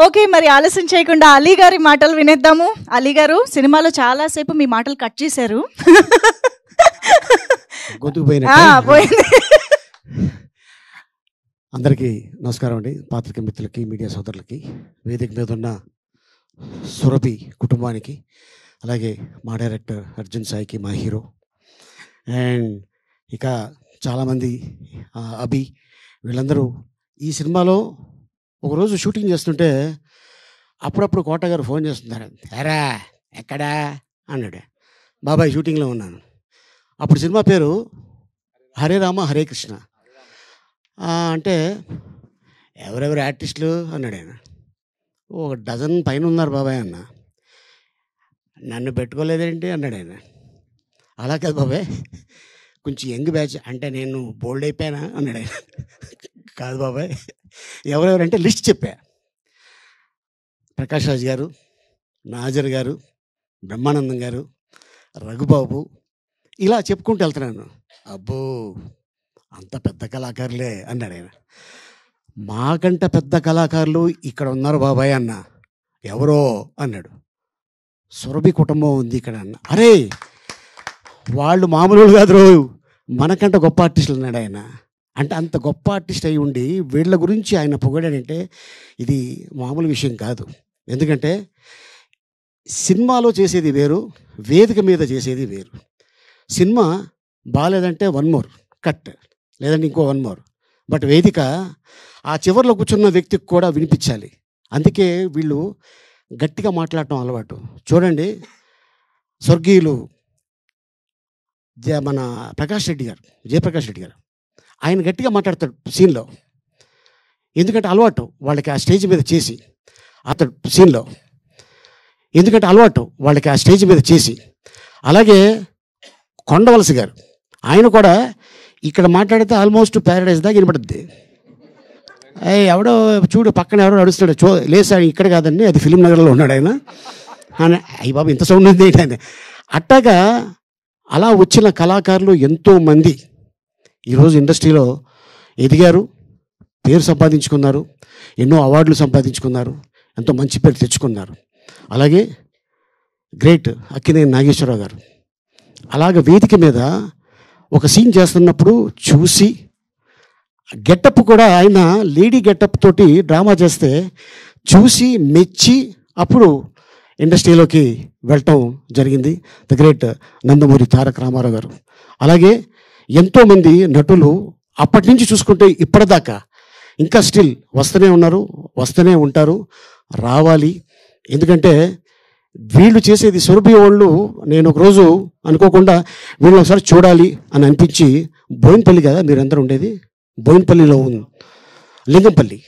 Okay, మరి ఆలస్యం చేయకుండా అలీ గారి మాటలు వినేద్దాము. అలీ గారు, సినిమాలో చాలాసేపు మీ మాటలు కట్ చేశారు. పోయింది. అందరికీ నమస్కారం అండి. పాత్రిక మిత్రులకి, మీడియా సోదరులకి, వేదిక మీద ఉన్న సురభి కుటుంబానికి, అలాగే మా డైరెక్టర్ అర్జున్ సాయికి, మా హీరో, అండ్ ఇక చాలామంది అభి, వీళ్ళందరూ ఈ సినిమాలో ఒకరోజు షూటింగ్ చేస్తుంటే అప్పుడప్పుడు కోట గారు ఫోన్ చేస్తున్నారు. ఎరా ఎక్కడా అన్నాడు. బాబాయ్ షూటింగ్లో ఉన్నాను. అప్పుడు సినిమా పేరు హరే రామ హరే కృష్ణ. అంటే ఎవరెవరు ఆర్టిస్టులు అన్నాడు ఆయన. ఒక డజన్ పైన ఉన్నారు బాబాయ్ అన్న. నన్ను పెట్టుకోలేదేంటి అన్నాడు ఆయన. అలా కాదు బాబాయ్, కొంచెం యంగ్ బ్యాచ్ అంటే నేను బోల్డ్ అయిపోయానా అన్నాడు ఆయన. కాదు బాబాయ్, ఎవరెవరంటే లిస్ట్ చెప్పా. ప్రకాష్ రాజ్ గారు, నాజర్ గారు, బ్రహ్మానందం గారు, రఘుబాబు, ఇలా చెప్పుకుంటూ వెళ్తున్నాను. అబ్బో అంత పెద్ద కళాకారులే అన్నాడు ఆయన. మాకంట పెద్ద కళాకారులు ఇక్కడ ఉన్నారు బాబాయ్ అన్న. ఎవరో అన్నాడు. సురభి కుటుంబం ఉంది ఇక్కడ అన్న. అరే వాళ్ళు మామూలు కాదు రో, మనకంట గొప్ప ఆర్టిస్టులు అన్నాడు ఆయన. అంటే అంత గొప్ప ఆర్టిస్ట్ అయి ఉండి వీళ్ళ గురించి ఆయన పొగిడాడంటే ఇది మామూలు విషయం కాదు. ఎందుకంటే సినిమాలో చేసేది వేరు, వేదిక మీద చేసేది వేరు. సినిమా బాగాలేదంటే 1 more కట్, లేదంటే ఇంకో 1 more. బట్ వేదిక ఆ చివరిలో కూర్చున్న వ్యక్తికి కూడా వినిపించాలి. అందుకే వీళ్ళు గట్టిగా మాట్లాడటం అలవాటు. చూడండి, స్వర్గీయులు మన ప్రకాష్ రెడ్డి గారు, జయప్రకాష్ రెడ్డి గారు, ఆయన గట్టిగా మాట్లాడతాడు సీన్లో. ఎందుకంటే అలవాటు వాళ్ళకి ఆ స్టేజ్ మీద చేసి, అతడు సీన్లో ఎందుకంటే అలవాటు వాళ్ళకి ఆ స్టేజ్ మీద చేసి. అలాగే కొండవలసి గారు, ఆయన కూడా ఇక్కడ మాట్లాడితే ఆల్మోస్ట్ ప్యారడైజ్ దాకా వినపడుద్ది. ఎవడో చూడు పక్కన ఎవడో నడుస్తాడు, లేసాడు ఇక్కడ కాదండి, అది ఫిలిం నగర్లో ఉన్నాడు ఆయన. అయ్యి బాబు ఇంత సౌండ్ ఉంది ఏంటంటే. అట్టాగా అలా వచ్చిన కళాకారులు ఎంతోమంది ఈరోజు ఇండస్ట్రీలో ఎదిగారు, పేరు సంపాదించుకున్నారు, ఎన్నో అవార్డులు సంపాదించుకున్నారు, ఎంతో మంచి పేరు తెచ్చుకున్నారు. అలాగే గ్రేట్ అక్కినేని నాగేశ్వరరావు గారు అలాగ వేదిక మీద ఒక సీన్ చేస్తున్నప్పుడు చూసి, గెటప్ కూడా ఆయన లేడీ గెటప్ తోటి డ్రామా చేస్తే చూసి మెచ్చి అప్పుడు ఇండస్ట్రీలోకి వెళ్ళటం జరిగింది. ద గ్రేట్ నందమూరి తారక రామారావు గారు. అలాగే ఎంతోమంది నటులు అప్పటి నుంచి చూసుకుంటే ఇప్పటిదాకా ఇంకా స్టిల్ వస్తూనే ఉన్నారు, వస్తూనే ఉంటారు, రావాలి. ఎందుకంటే వీళ్ళు చేసేది సురభి వాళ్ళు. నేను ఒకరోజు అనుకోకుండా వీళ్ళు ఒకసారి చూడాలి అని అనిపించి, బోయినపల్లి కదా మీరందరూ ఉండేది, బోయినపల్లిలో లింగంపల్లి.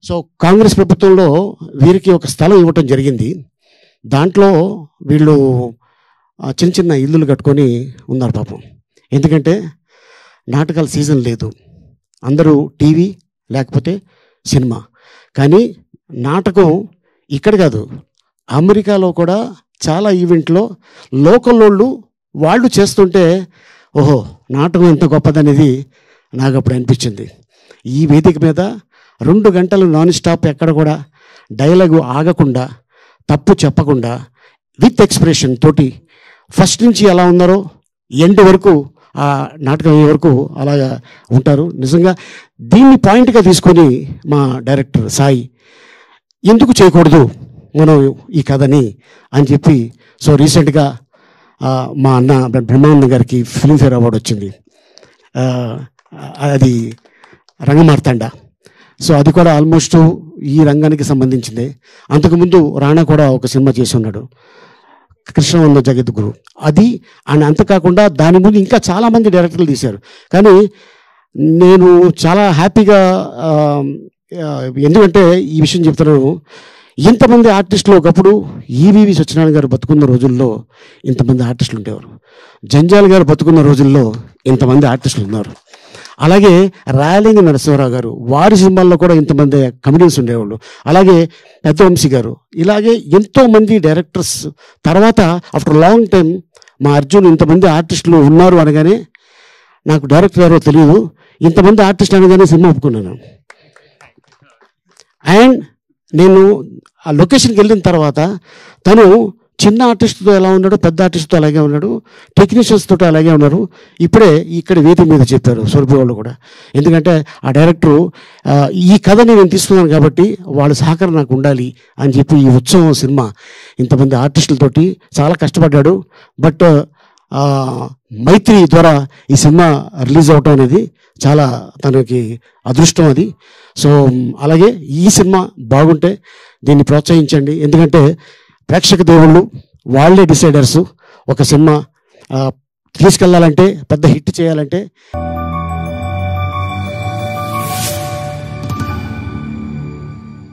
సో కాంగ్రెస్ ప్రభుత్వంలో వీరికి ఒక స్థలం ఇవ్వటం జరిగింది. దాంట్లో వీళ్ళు చిన్న చిన్న ఇల్లులు కట్టుకొని ఉన్నారు పాపం. ఎందుకంటే నాటకాల సీజన్ లేదు, అందరూ టీవీ లేకపోతే సినిమా. కానీ నాటకం ఇక్కడ కాదు, అమెరికాలో కూడా చాలా ఈవెంట్లో లోకల్ వాళ్ళు చేస్తుంటే ఓహో నాటకం ఎంత గొప్పదనేది నాకు అప్పుడు అనిపించింది. ఈ వేదిక మీద 2 గంటలు నాన్ స్టాప్ ఎక్కడ కూడా డైలాగు ఆగకుండా, తప్పు చెప్పకుండా, విత్ ఎక్స్ప్రెషన్ తోటి ఫస్ట్ నుంచి ఎలా ఉన్నారో ఎండ్ వరకు, ఆ నాటకం అయ్యే వరకు అలాగా ఉంటారు. నిజంగా దీన్ని పాయింట్గా తీసుకొని మా డైరెక్టర్ సాయి ఎందుకు చేయకూడదు మనం ఈ కథని అని చెప్పి, సో రీసెంట్గా మా అన్న బ్రహ్మానందం గారికి ఫిల్మ్ఫేర్ అవార్డు వచ్చింది. అది రంగమార్తాండ. సో అది కూడా ఆల్మోస్ట్ ఈ రంగానికి సంబంధించింది. అంతకుముందు రాణా కూడా ఒక సినిమా చేసి ఉన్నాడు, కృష్ణవంద జగద్గురు. అది అని అంతకాకుండా దాని ముందు ఇంకా చాలామంది డైరెక్టర్లు తీశారు. కానీ నేను చాలా హ్యాపీగా, ఎందుకంటే ఈ విషయం చెప్తున్నాను, ఇంతమంది ఆర్టిస్టులు ఒకప్పుడు ఈవీవి సత్యనారాయణ గారు బతుకున్న రోజుల్లో ఇంతమంది ఆర్టిస్టులు ఉండేవారు, జంజాల్ గారు బతుకున్న రోజుల్లో ఇంతమంది ఆర్టిస్టులు ఉన్నారు. అలాగే రాయలింగ నరసింహారావు గారు, వారి సినిమాల్లో కూడా ఇంతమంది కమెడియన్స్ ఉండేవాళ్ళు. అలాగే పెద్దవంశీ గారు, ఇలాగే ఎంతోమంది డైరెక్టర్స్. తర్వాత ఆఫ్టర్ లాంగ్ టైం మా అర్జున్ ఇంతమంది ఆర్టిస్టులు ఉన్నారు అనగానే, నాకు డైరెక్టర్ ఎవరో తెలియదు, ఇంతమంది ఆర్టిస్టులు అనగానే సినిమా ఒప్పుకున్నాను. అండ్ నేను ఆ లొకేషన్కి వెళ్ళిన తర్వాత తను చిన్న ఆర్టిస్ట్తో ఎలా ఉన్నాడు, పెద్ద ఆర్టిస్ట్తో అలాగే ఉన్నాడు, టెక్నీషియన్స్ తోటి అలాగే ఉన్నారు. ఇప్పుడే ఇక్కడ వేదిక మీద చెప్పారు సొరబి వాళ్ళు కూడా. ఎందుకంటే ఆ డైరెక్టరు ఈ కథని నేను తీసుకున్నాను కాబట్టి వాళ్ళ సహకారం నాకు ఉండాలి అని చెప్పి ఈ ఉత్సవం సినిమా ఇంతమంది ఆర్టిస్టులతోటి చాలా కష్టపడ్డాడు. బట్ మైత్రి ద్వారా ఈ సినిమా రిలీజ్ అవటం అనేది చాలా తనకి అదృష్టం అది. సో అలాగే ఈ సినిమా బాగుంటే దీన్ని ప్రోత్సహించండి. ఎందుకంటే ప్రేక్షక దేవుళ్ళు వాళ్ళే డిసైడర్స్. ఒక సినిమా తీసుకెళ్ళాలంటే, పెద్ద హిట్ చేయాలంటే